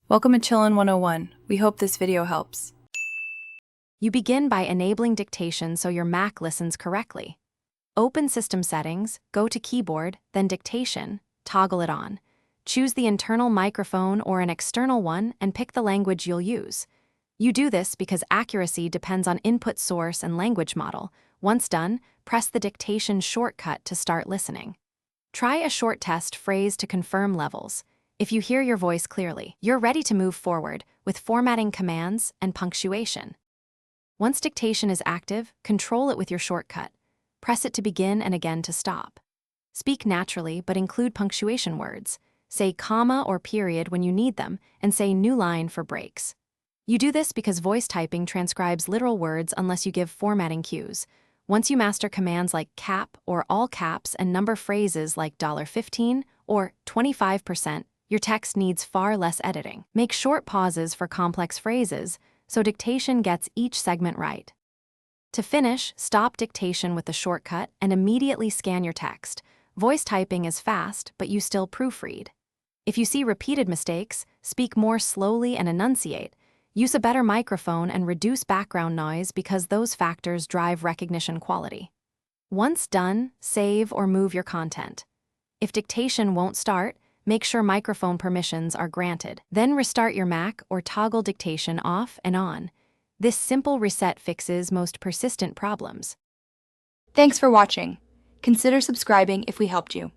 Welcome to Chillin' 101. We hope this video helps. You begin by enabling dictation so your Mac listens correctly. Open System Settings, go to Keyboard, then Dictation, toggle it on. Choose the internal microphone or an external one and pick the language you'll use. You do this because accuracy depends on input source and language model. Once done, press the dictation shortcut to start listening. Try a short test phrase to confirm levels. If you hear your voice clearly, you're ready to move forward with formatting commands and punctuation. Once dictation is active, control it with your shortcut. Press it to begin and again to stop. Speak naturally, but include punctuation words. Say comma or period when you need them, and say new line for breaks. You do this because voice typing transcribes literal words unless you give formatting cues. Once you master commands like cap or all caps and number phrases like $15 or 25%, your text needs far less editing. Make short pauses for complex phrases, so dictation gets each segment right. To finish, stop dictation with the shortcut and immediately scan your text. Voice typing is fast, but you still proofread. If you see repeated mistakes, speak more slowly and enunciate. Use a better microphone and reduce background noise because those factors drive recognition quality. Once done, save or move your content. If dictation won't start, make sure microphone permissions are granted. Then restart your Mac or toggle dictation off and on. This simple reset fixes most persistent problems. Thanks for watching. Consider subscribing if we helped you.